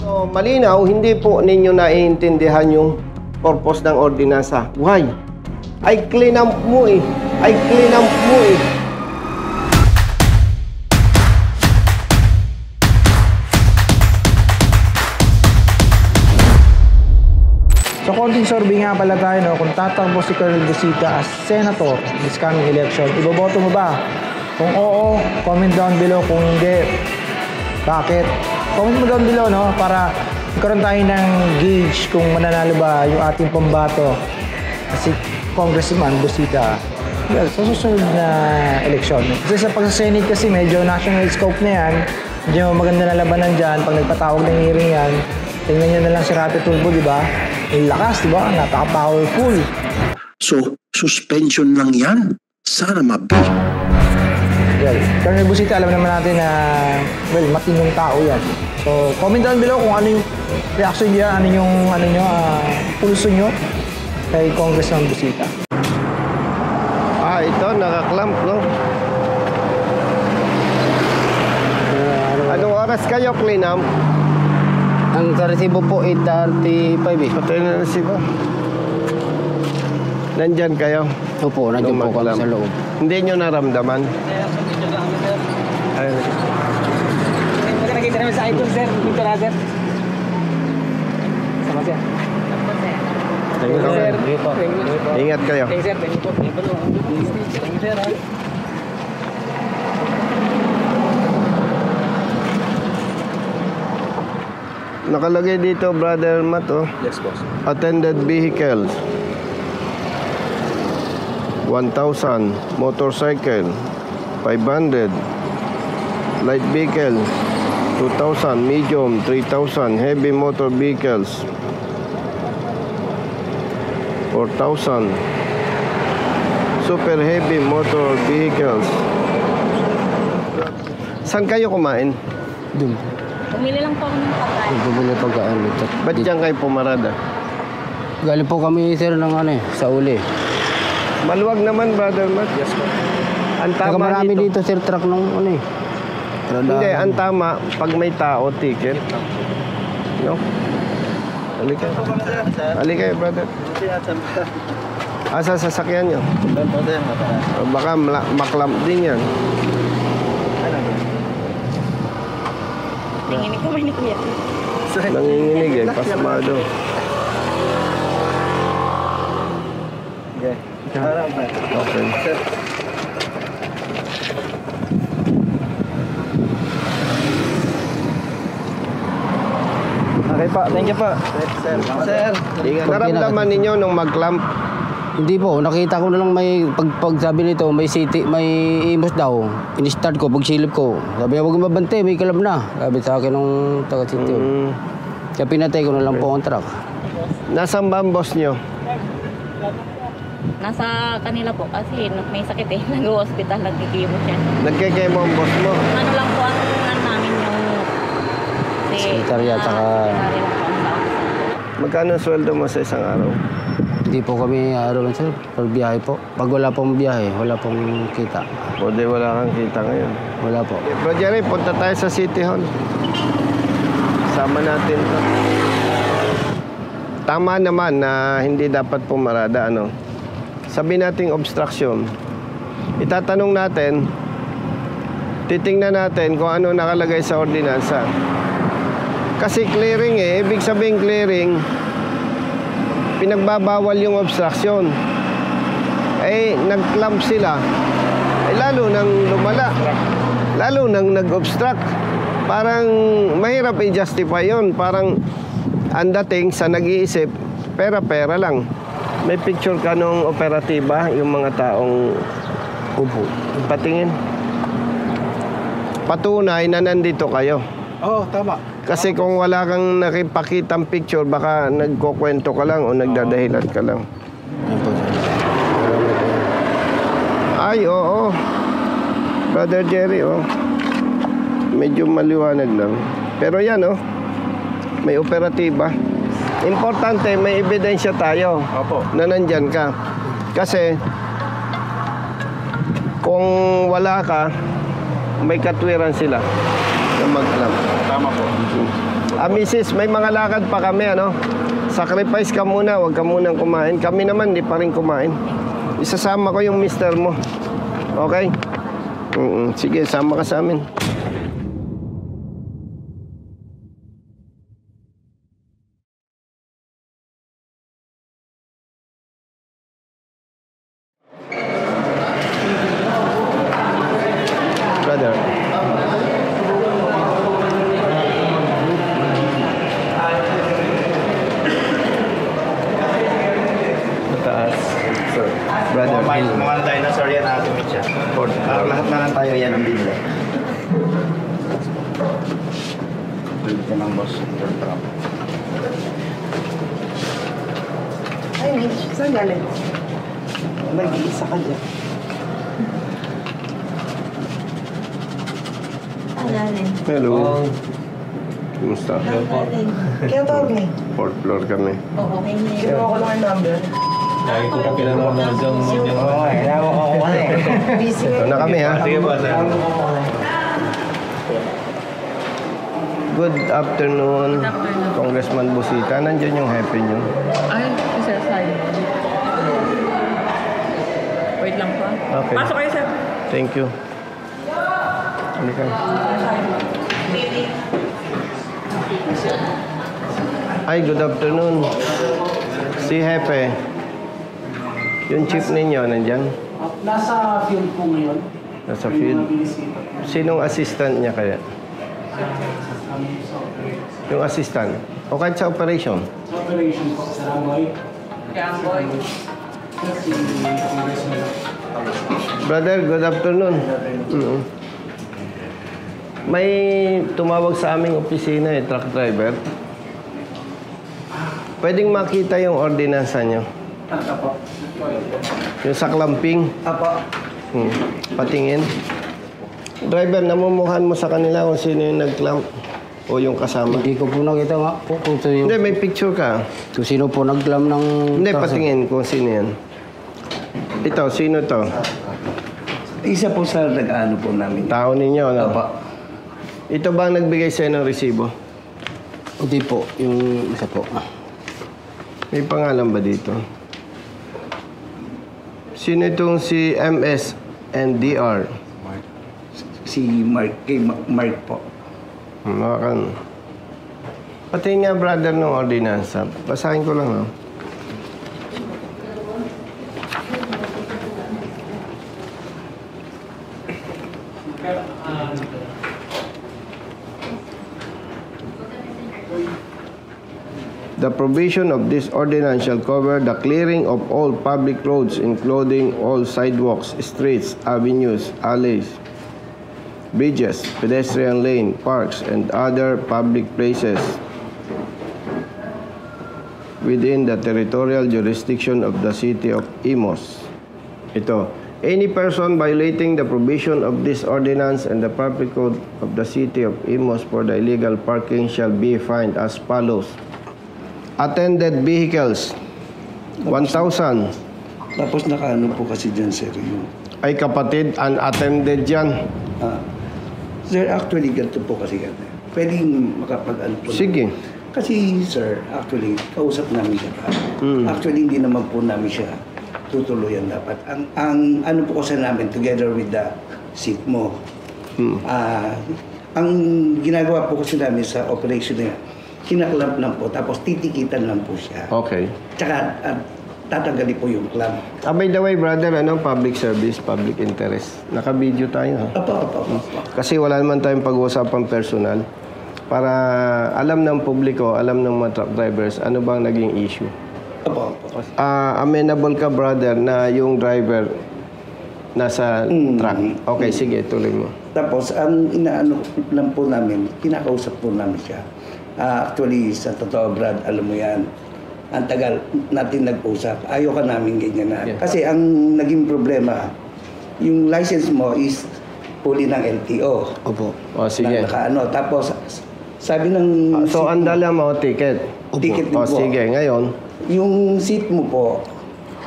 So, malinaw, hindi po ninyo naiintindihan yung purpose ng ordinansa. Why? Ay clean up mo eh. Ay clean up mo eh. So, konting survey nga pala tayo, no? Kung tatakbo si Colonel Busita as senator this coming election, iboboto mo ba? Kung oo, comment down below. Kung hindi, bakit? Comment mo down below, no? Para magkaroon tayo ng gauge kung mananalo ba yung ating pambato kasi Congressman Busita sa susunod na eleksyon. Kasi sa pagsasenate kasi medyo national scope na yan. Medyo maganda na labanan dyan. Pag nagpatawag ng hearing yan, tingnan nyo na lang si Rapi Tulfo, di ba? Yung lakas, di ba? Napaka-powerful. So, suspension lang yan? Sana mabi. Well, Colonel Busita, alam naman natin na, well, matinong tao yan. So, comment down below kung ano yung reaction niya, ano yung, pulso nyo kay Congressman Busita. Ah, ito, nakaklamp, no? Anong oras kayo, clean up? Ang karesibo po 8:35 eh. Patay na resibo. Nandyan kayo? Opo, nandiyan po kami sa loob. Hindi nyo naramdaman? Ay. Nakikita namin sa icon, sir. Dito na, sir. Sama, sir. Thank you, sir. Ingat kayo. Thank you, sir. Thank you po. Thank you, sir. Nakalagay dito, Brother Matt, oh. Yes, boss. Attended vehicles 1,000, motorcycle 500, light vehicle 2,000, medium 3,000, heavy motor vehicles 4,000, super heavy motor vehicles. Saan kayo kumain? Doon. Bumili lang po ako ng pagkain. Bumili pagkaan dito. Ba't dyan kayo pumarada? Galing po kami, sir, ng sa uli. Maluwag naman, Brother Matt. Yes, ang Saka tama marami dito. dito, sir, truck ng Hindi, ang tama, pag may tao, ticket. No? Halika. Halika, brother. Asa sasakyan nyo? Baka maklamp din yan. Nanginig ko ni Kuya. Nanginginig eh, pasmado. Okay. Okay pa. Thank you po. Sir, naramdaman ninyo nung mag-clamp? Hindi po, nakita ko na lang may pag sabi nito, may city, may imos daw. In-start ko, pagsilip ko. Sabi niya, huwag mabante, may kalab na. Sabi sa akin ng taga-city. Kaya pinatay ko na lang po ang truck. Nasaan ba ang boss nyo? Nasa kanila po kasi may sakit eh. Nag-hospital, nagkikimo siya. Nagkikemo ang boss mo? Ano lang po ang namin yung Sekretarya, tsaka sekretary lang po ang tao. Magkano ang sweldo mo sa isang araw? hindi po kami araw sir, pag biyahe po. Pag wala pong biyahe, wala pong kita. O di wala kang kita ngayon. Wala po. Bro Jerry, punta tayo sa City Hall. Sama natin to. Tama naman na hindi dapat pumarada, ano. Sabi nating obstruction. Itatanong natin, titingnan natin kung ano nakalagay sa ordinansa. Kasi clearing ibig sabihin clearing, pinagbabawal yung obstruction. Nag-clamp sila. Lalo nang lumala. Lalo nang nag-obstruct. Parang mahirap i-justify yun. Parang ang dating sa nag-iisip, pera-pera lang. May picture ka nung operatiba, yung mga taong upo. Patingin. Patunay na nandito kayo. Oo, tama. Kasi kung wala kang nakipakitang picture, baka nagkukwento ka lang o nagdadahilan ka lang. Ay, oo. Brother Jerry, medyo maliwanag lang. Pero yan, may operatiba. Importante, may ebidensya tayo. Opo. Na nandyan ka. Kasi, kung wala ka, may katwiran sila na mag-alam. Tama po. Mrs., may mga lakad pa kami, ano? Sacrifice ka muna, huwag ka munang kumain. Kami naman, di pa rin kumain. Isasama ko yung mister mo. Okay? Sige, sama ka sa amin. Brother. Mataas. Sir. Brother. Mga dinosaur yan natin siya. Lahat na lang tayo yan ang bigla. Balik ka ng boss. Ay, Mitch, saan galing? Mag-iisa ka dyan. Galing. Hello. Kumusta? Galing. Kaya tawag niya. 4th floor kami. Oo, okay na yun. Kinuha ko lang yung number. Oo, kailangan ko ako kasi. Busy Ito na kami, ha? Sige po, sir. Good afternoon, Congressman Busita. Nandiyan yung happy nyo. Ay, sir, Simon. Wait lang po. Okay. Pasok kayo, sir. Thank you. Halika. Ay, good afternoon. Si Hepe. Yung chief ninyo, nandyan? Nasa field po ngayon. Nasa field. Sinong assistant niya kaya? Yung assistant? O kahit sa operation? Sa operation po sa Rangoy. Gamboy. Si Congressman. Brother, good afternoon. May tumawag sa aming opisina truck driver. Pwedeng makita yung ordinansa nyo. Apo. Yung sa clamping. Apo. Patingin. Driver, namumuhan mo sa kanila kung sino yung nag-clamp o yung kasama. Hindi ko po nakita nga po kung sino, Hindi, may picture ka. kung sino po naglam ng... Hindi, patingin kung sino yan. Ito, sino to? Isa po sa nag-ano po namin. Tao ninyo, no? Opo. Ito ba ang nagbigay sa'yo ng resibo? Hindi po, yung isa po. May pangalan ba dito? Sino itong si MS and DR? Si Mark, kay Mark po. Makan. Pati nga brother ng ordinansa. Basahin ko lang, no? The provision of this ordinance shall cover the clearing of all public roads, including all sidewalks, streets, avenues, alleys, bridges, pedestrian lane, parks, and other public places within the territorial jurisdiction of the city of Imos. Ito, any person violating the provision of this ordinance and the public code of the city of Imos for the illegal parking shall be fined as follows. Attended vehicles, 1,000. Tapos nakaano po kasi dyan, sir, yung... Ay kapatid, unattended yan. Sir, actually, ganito po kasi yan. Pwedeng makapag-ano po. Sige. Kasi, sir, actually, kausap namin siya. Actually, hindi naman po namin siya tutuluyan dapat. Ang ano po kasi namin, together with the seat mo, ang ginagawa po kasi namin sa operation na yan, kinaklamp lang po, tapos titikitan lang po siya. Okay. Tsaka tatanggali po yung clamp. By the way, brother, public service, public interest. Naka-video tayo, ha? Apo. Kasi wala naman tayong pag-uusapang personal. Para alam ng publiko, alam ng mga truck drivers, ano bang naging issue. Apo. Amenable ka, brother, na yung driver nasa truck. Okay, sige, tuloy mo. Tapos, ang inaano lang po namin, kinakausap po namin siya. Actually, sa totoo, Brad, alam mo yan, ang tagal natin nag-usap. Ayaw ka namin ganyan na. Yeah. Kasi ang naging problema, yung license mo is huli ng LTO. Opo. O, sige. Tapos, sabi ng... So, ang dala mo, ticket. Ticket din O, po. sige, ngayon. Yung seat mo po,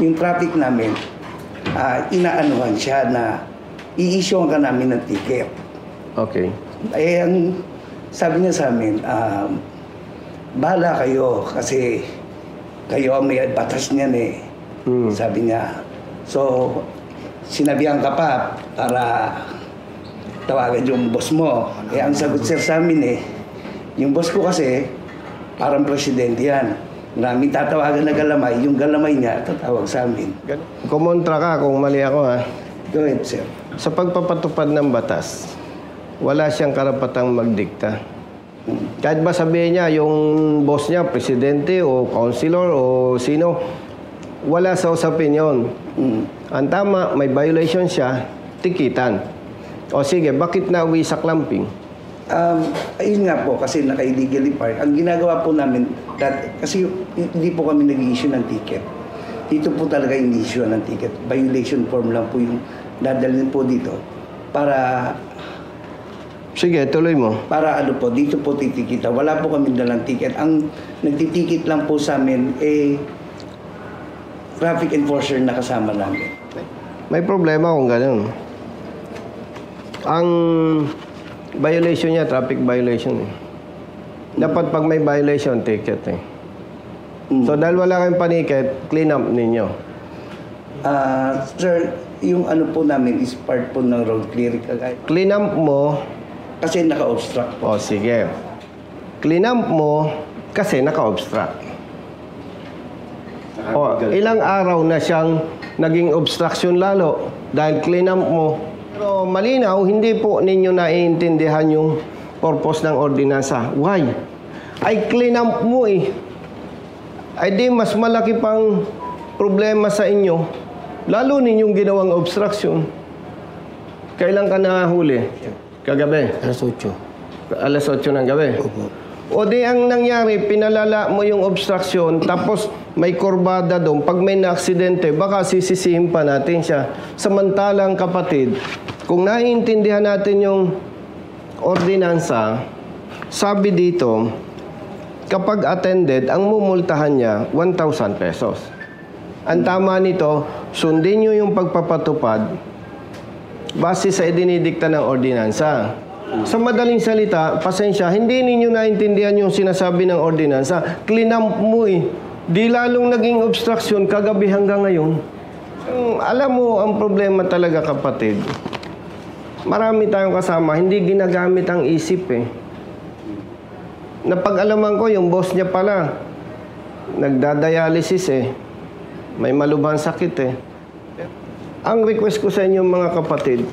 yung traffic namin, inaanuhan siya na i-issue ka namin ng ticket. Okay. Eh, ang sabi niya sa amin, bahala kayo kasi kayo ang may batas niyan eh. Sabi niya. So, sinabihan ka pa para tawagan yung boss mo. Eh, ang sagot sir sa amin eh, yung boss ko kasi, parang presidente yan. Maraming tatawagan na galamay, yung galamay niya, tatawag sa amin. Kumontra ka kung mali ako ha. Go ahead, sir. Sa pagpapatupad ng batas, wala siyang karapatang magdikta. Kahit ba sabihin niya, yung boss niya, presidente o councilor o sino, wala sa usapin yun. Ang tama, may violation siya, tikitan. O sige, bakit nauwi sa clamping? Ayun nga po, kasi naka-illegally park. Ang ginagawa po namin, kasi hindi po kami nag-issue ng ticket. Dito po talaga yung issue ng ticket. Violation form lang po yung dadalhin po dito. Para... Sige, tuloy mo. Para ano po, dito po titikita. Wala po kami dalang ticket. Ang nagtitikit lang po sa amin, traffic enforcer na kasama namin. May problema kung ganun. Ang violation niya, traffic violation eh. Dapat pag may violation, ticket eh. So dahil wala kayong paniket, clean up ninyo. Sir, yung ano po namin is part po ng road clearing. Clean up mo. Kasi naka-obstruct po. O sige. Clean up mo kasi naka-obstruct. O, ilang araw na siyang naging obstruction lalo dahil clean up mo. Pero malinaw, hindi po ninyo naiintindihan yung purpose ng ordinansa. Why? Ay clean up mo eh. Ay di mas malaki pang problema sa inyo. Lalo ninyong ginawang obstruction. Kailan ka nahuli? Kagabi? Alas 8. Alas 8 ng gabi? Opo. O di ang nangyari, pinalala mo yung obstruction, tapos may kurbada doon. Pag may na-aksidente, baka sisisihin pa natin siya. Samantalang kapatid, kung naiintindihan natin yung ordinansa, sabi dito, kapag attended, ang mumultahan niya, 1,000 pesos. Ang tama nito, sundin nyo yung pagpapatupad base sa idinidikta ng ordinansa. Sa madaling salita, pasensya, hindi ninyo naintindihan yung sinasabi ng ordinansa. Clean up mo eh. Di lalong naging obstruction kagabi hanggang ngayon. Alam mo, ang problema talaga kapatid, marami tayong kasama, hindi ginagamit ang isip eh. Napag-alaman ko, yung boss niya pala, nagdadialysis eh. May malubhang sakit eh. Ang request ko sa inyo mga kapatid,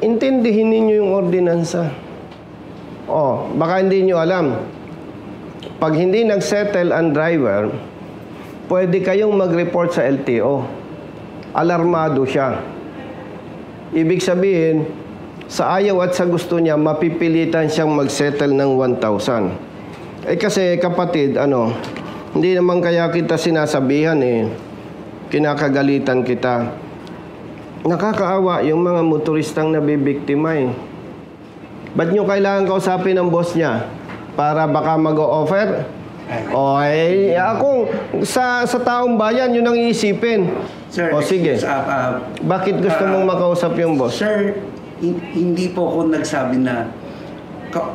intindihin ninyo yung ordinansa. O, baka hindi nyo alam. Pag hindi nag-settle ang driver, pwede kayong mag-report sa LTO. Alarmado siya. Ibig sabihin, sa ayaw at sa gusto niya, mapipilitan siyang mag-settle ng 1,000. Eh kasi kapatid, hindi naman kaya kita sinasabihan eh. Kinakagalitan kita. Nakakaawa yung mga motoristang nabibiktima eh. Ba't nyo kailangan kausapin ng boss niya? Para baka mag-o-offer? O eh, ako, sa taong bayan, yun ang iisipin. Sir, o sige. Bakit gusto mong makausap yung boss? Sir, hindi po ako nagsabi na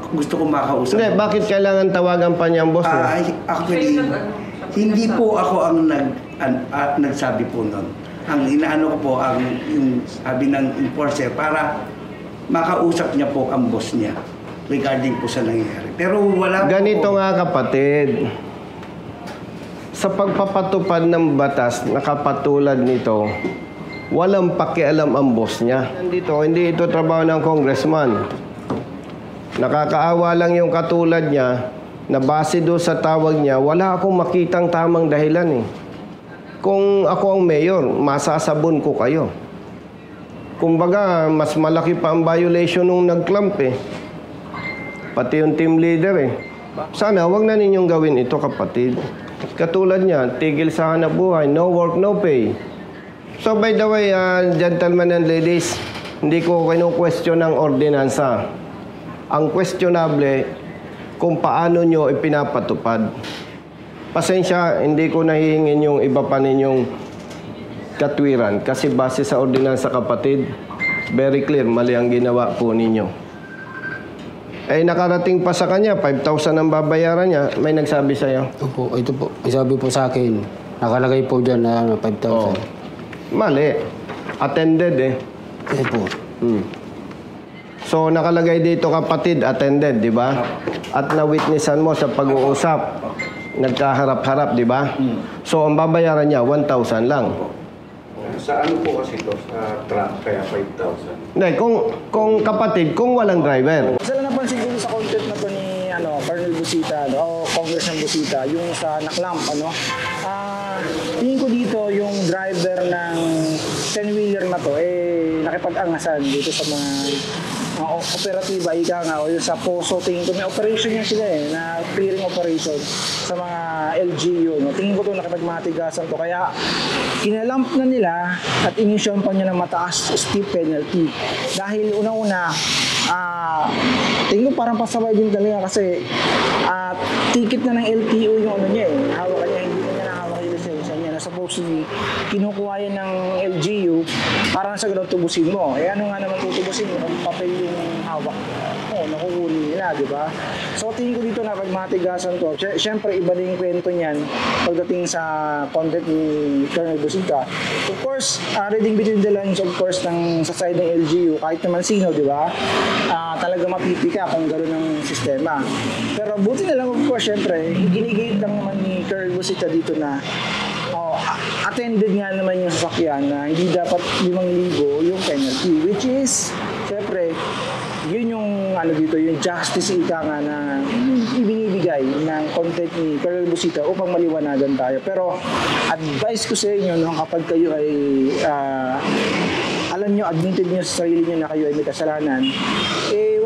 gusto ko makausap. Hindi, bakit kailangan tawagan pa niya ang boss niya? Actually, hindi po ako ang nagsabi po nun. Ang inaano ko po, yung sabi ng enforcer para makausap niya po ang boss niya regarding po sa nangyayari. Pero wala Ganito po. nga kapatid, sa pagpapatupad ng batas na kapatulad nito, walang pakialam ang boss niya. Hindi ito trabaho ng congressman. Nakakaawa lang yung katulad niya na base doon sa tawag niya, wala akong makitang tamang dahilan eh. Kung ako ang mayor, masasabon ko kayo. Kumbaga, mas malaki pa ang violation nung nag-clamp eh. Pati yung team leader eh. Sana, wag na ninyong gawin ito kapatid. Katulad niya, tigil sa hanap buhay, no work, no pay. So by the way, gentlemen and ladies, hindi ko kinu-question ng ordinansa. Ang questionable, kung paano nyo ipinapatupad. Pasensya, hindi ko nahihingin yung iba pa ninyong katwiran. Kasi base sa ordinansa kapatid, very clear, mali ang ginawa po ninyo. Eh, nakarating pa sa kanya, 5,000 ang babayaran niya. May nagsabi sa'yo? Opo, ito po. May sabi po sa akin, nakalagay po dyan na 5,000. Mali. Attended eh. Opo. So, nakalagay dito kapatid, attended, di ba? At na-witnessan mo sa pag-uusap. Nagkaharap-harap, di ba? So, ang babayaran niya, 1,000 lang. Sa ano po kasi ito? Sa truck, kaya 5,000. Hindi, kung kapatid, kung walang driver. Isa lang napansin ko sa content na to ni Colonel Busita, o Congressman Busita, yung sa naklamp, tingin ko dito yung driver ng 10-wheeler na to, nakipag-angasan dito sa mga operatiba, ika nga, o yung sa Poso, tingin ko may operation yan sila na clearing operation sa mga LGU. No? Tingin ko to nakipagmatigasan to, kaya kinalamp na nila at inisyon pa niya ng mataas steep penalty. Dahil una-una, tingin ko parang pasaway din talaga kasi ticket na ng LTO yung ano niya hawak niya, hindi niya nahawak yung lisensya niya na supposedly kinukuha yan ng LGU para sa ganun tubusin mo. Ano nga naman tutubusin mo kung papel yung hawak mo, nakukunin nila, di ba? So tingin ko dito na pagmatigasan to, syempre iba din yung kwento niyan pagdating sa content ni Colonel Busita. Of course, reading between the lines of course ng sa side ng LGU, kahit naman sino, di ba? Talaga mapipi ka kung gano'n ang sistema. Pero buti na lang, of course, syempre, ginigate lang naman ni Colonel Busita dito na attended nga naman yung sasakyan na hindi dapat 5,000 yung penalty, which is, syempre, yun yung dito, yung justice ika nga na ibinibigay ng content ni Colonel Busita upang maliwanagan tayo. Pero advice ko sa inyo, no, kapag kayo ay alam nyo, admitted nyo sa sarili nyo na kayo ay may kasalanan,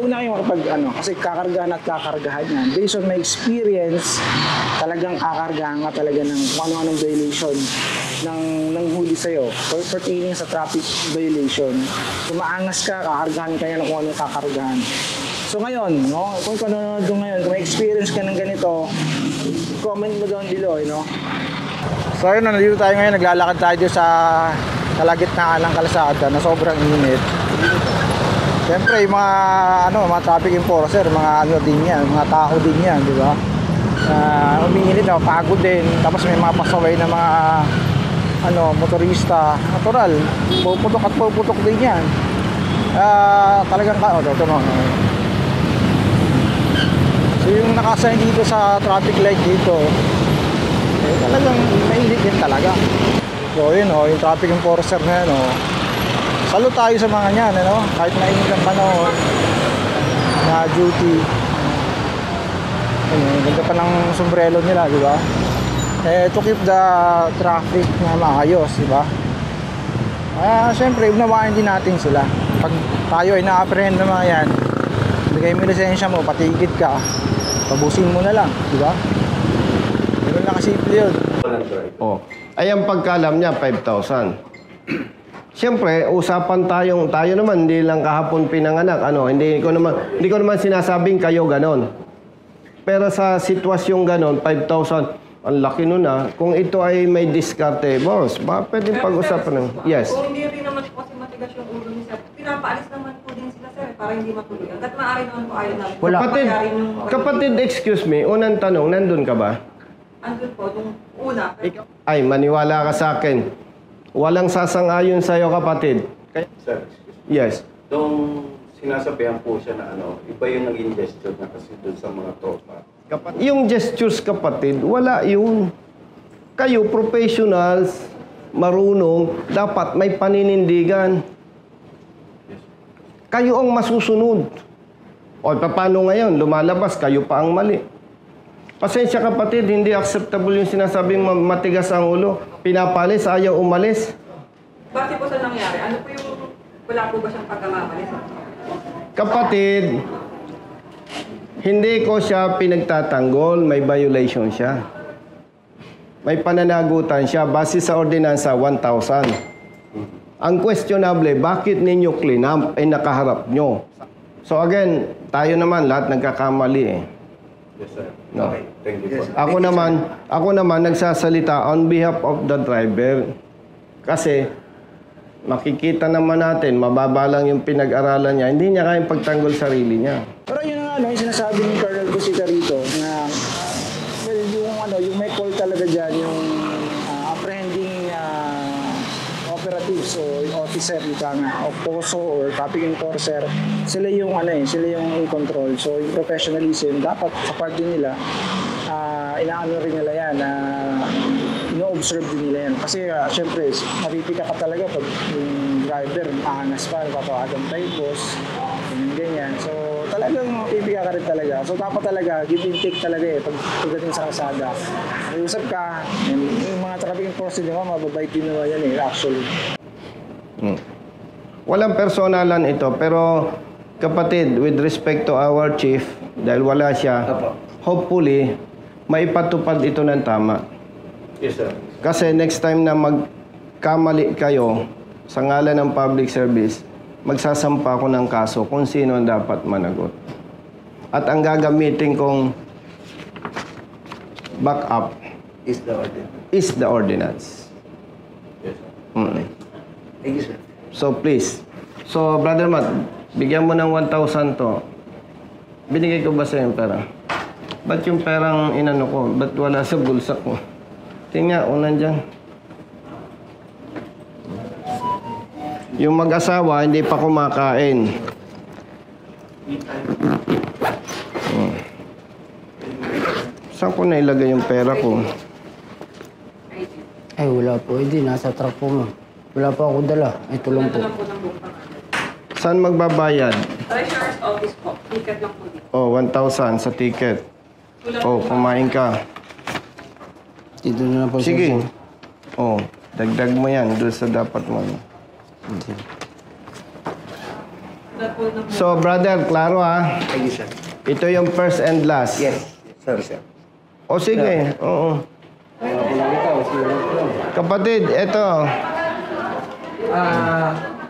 una kayo kasi kakargahan at kakargahan yan. Based on my experience, talagang kakargahan nga talaga ng kung ano-anong violation ng huli sa'yo pertaining sa traffic violation. Kung maangas ka, kakargahan ka yan kung anong kakargahan. So ngayon, no, kung nanonood ko ngayon, kung may experience ka ng ganito, comment mo down below, no? So ayun, nandito tayo ngayon, naglalakad tayo sa kalagitnaan ng kalsada na sobrang init. Siyempre, yung mga traffic enforcer, mga din yan, mga tao din yan, di ba? Umiinit, pagod din. Tapos may mga pasaway na mga motorista. Natural, puputok at puputok din yan. Talagang ito no. So yung nakasign dito sa traffic light dito, talagang mainit din talaga. So yun yung traffic enforcer na yan salute tayo sa mga yan, kahit mainit ang panahon na duty. Ganda pa ng sombrero nila, di ba? To keep the traffic na maayos, di ba? Siyempre, unawain din natin sila. Pag tayo ay na-apprehend ng mga yan, bigay mo lisensya mo, patigid ka, tabusin mo na lang, di ba? Ganun lang kasimple yun. Ay, ang pagkalam niya, 5,000. Siyempre, usapan tayo naman, hindi lang kahapon pinanganak, hindi ko naman sinasabing kayo ganon. Pero sa sitwasyong ganon, 5,000, ang laki nun Kung ito ay may diskarte, boss, pwede pag-usapan ng... Yes. Kung hindi rin naman po kasi matigas yung ulo ni sir, pinapaalis naman po din sila sir para hindi matuloy. Hanggat maaari naman po ayaw namin. Kapatid, excuse me, unang tanong, nandun ka ba? Andun po, nung una. Ay, maniwala ka sa akin. Walang sasang-ayon sa'yo, kapatid. Sir, Yes. Nung sinasabihan po siya na iba yung naging gesture na kasi doon sa mga tropa. Yung gestures, kapatid, wala yun. Kayo, professionals, marunong, dapat may paninindigan. Kayo ang masusunod. O, paano ngayon? Lumalabas, kayo pa ang mali. Pasensya kapatid, hindi acceptable yung sinasabing matigas ang ulo. Pinapalis, ayaw umalis. Base po sa nangyari, ano po yung wala po ba siyang pagkamamalis? Kapatid, hindi ko siya pinagtatanggol, may violation siya. May pananagutan siya base sa ordinansa 1,000. Ang questionable, bakit ninyo clean-up ay nakaharap nyo? So again, tayo naman lahat nagkakamali Yes, sir. No. Okay, thank you po. Ako naman nagsasalita on behalf of the driver. Kasi makikita naman natin, mababa lang yung pinag-aralan niya. Hindi niya kayang pagtanggol sarili niya. Pero yun nga, yung sinasabi ni Colonel Busita rito na well, yung may call talaga dyan, yung apprehending operatives o officer, ika nga, o POSO or traffic enforcer, sila yung sila yung in control. So yung professionalism, dapat sa part din nila, inaano rin nila yan, ino-observe din nila yan. Kasi syempre, mapipika ka talaga pag yung driver, aangas pa, napatawagan tayo, boss, ganyan. So talagang mapipika ka rin talaga. So dapat talaga, give and take talaga pagdating sa kalsada. May-usap ka, yung mga traffic enforcer naman, mababait din naman yan actually. Walang personalan ito, pero kapatid, with respect to our chief, dahil wala siya, hopefully, maipatupad ito ng tama. Yes, sir. Kasi next time na magkamali kayo sa ngalan ng public service, magsasampa ako ng kaso kung sino ang dapat managot. At ang gagamitin kong backup Is the order. is the ordinance. Yes, sir. Thank you, sir. So please. So Brother Matt, bigyan mo ng 1,000 to. Binigay ko ba sa yung pera? Ba't yung perang inano ko? Ba't wala sa bulsa ko? Tingnan, unan dyan. Yung mag-asawa, hindi pa kumakain. Saan ko nailagay yung pera ko? Ay, wala po. Hindi, nasa truck po mo. Wala pa ako dala. Ito lang po. Saan magbabayad? Treasurer's office po. Ticket lang po dito. Oh, 1,000 sa ticket. Oh, kumain ka. Dito na lang po. Sige. Oh, dagdag mo yan doon sa dapat mo. So, brother, klaro ha? Thank you, sir. Ito yung first and last. Yes, sir. O sige, oo. Kapatid, ito.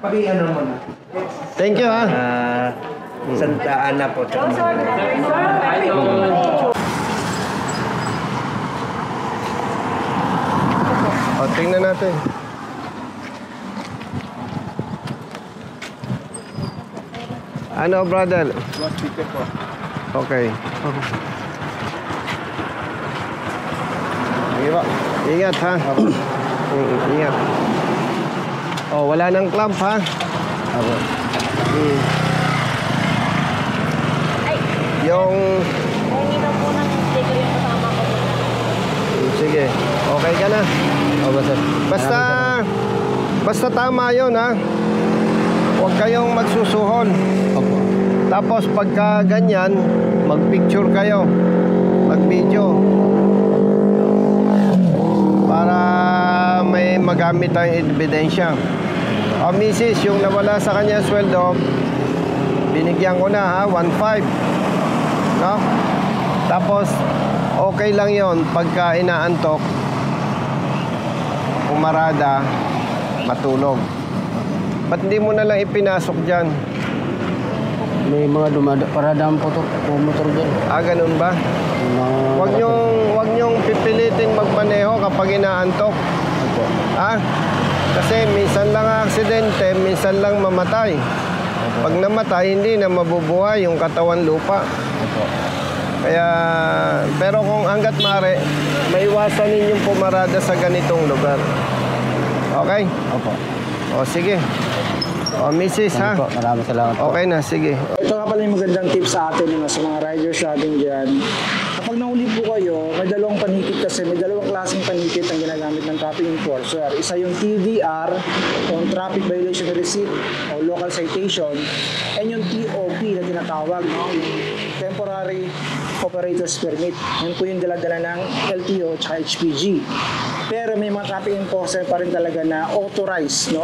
Pag-iano mo na. Thank you ha. Santa Ana po. O, tingnan natin. Ano, brother? Okay. Ingat ha. Ingat. Oh, wala nang clamp ha. Yung... Hindi na po ng sticker yung kasama ko. Sige. Okay ka na? Opo, sir. Basta tama yun ha. Huwag kayong magsusuhol. Opo. Tapos pagka ganyan, mag-picture kayo. Mag-video. Para may magamit tayong ebidensya. O misis, yung nawala sa kanya sweldo, binigyan ko na ha, 1,500. No? Tapos, okay lang yon pagka inaantok, umarada, matulog. Ba't hindi mo na lang ipinasok dyan? May mga paradang motor dyan. Ganun ba? Huwag niyong pipilitin magmaneho kapag inaantok. Opo. Kasi minsan lang aksidente, minsan lang mamatay. Pag namatay, hindi na mabubuhay yung katawan lupa. Opo. Kaya, pero kung hanggat mare, maiwasan ninyong pumarada sa ganitong lugar. Okay? Opo. O, sige. O, misis, ha? Opo, maraming salamat po. Okay na, sige. Ito nga pala yung magandang tips sa atin sa mga riders natin dyan. Kapag nahuli po kayo, may dalawang panikit kasi, may dalawang klaseng panikit ang ginagamit ng traffic enforcer. Isa yung TVR, yung Traffic Violation Receipt o Local Citation, and yung TOP na tinatawag, no? Yung Temporary Operator's Permit. Yan po yung dala-dala ng LTO at HPG. Pero may mga traffic enforcer pa rin talaga na authorized, no?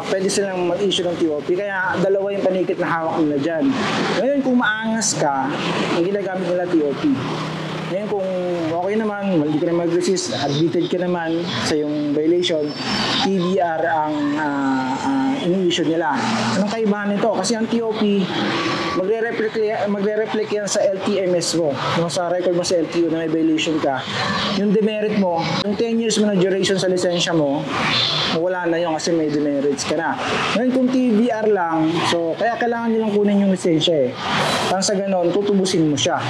Pwede silang mag-issue ng TOP. Kaya dalawa yung panikit na hawak nila dyan. Ngayon, kung maangas ka, ang ginagamit nila TOP. Ngayon, kung okay naman, hindi ka na mag-resist, admitted ka naman sa yung violation, TVR ang ini-issue nila. Anong kaibahan nito? Kasi ang TOP, magre-reflect yan sa LTMS mo. No, sa record mo sa LTO na may violation ka. Yung demerit mo, yung 10 years mo na duration sa lisensya mo, wala na yun kasi may demerits ka na. Ngayon kung TBR lang, so kaya kailangan nilang kunin yung lisensya eh. Parang sa ganon, tutubusin mo siya.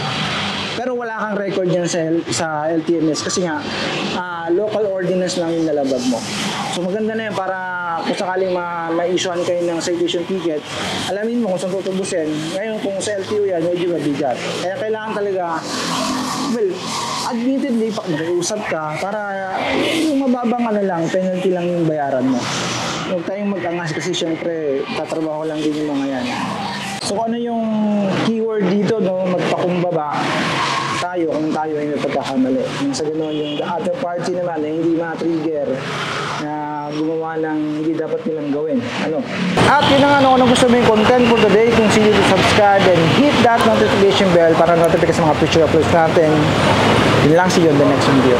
Pero wala kang record yan sa LTMS kasi nga local ordinance lang yung nalabag mo. So maganda na yan para kung sakaling ma-issuean kayo ng citation ticket, alamin mo kung saan tutubusin. Ngayon kung sa LTO yan, medyo mabigat. Kaya kailangan talaga, well, admittedly, makiusap ka para yung mababang lang, penalty lang yung bayaran mo. Huwag tayong mag-angas kasi syempre tatrabaho lang din yung mga yan. So ano yung keyword dito, no? Magpakumbaba tayo kung tayo ay may pagkakamali. Yung sa ganoon, yung the other party naman na hindi ma-trigger na gumawa ng hindi dapat nilang gawin. Ano? At yun ang ano gusto mo yung content for today. Kung sino to subscribe and hit that notification bell para notify ka sa mga future uploads natin. Yun lang, see you on the next video.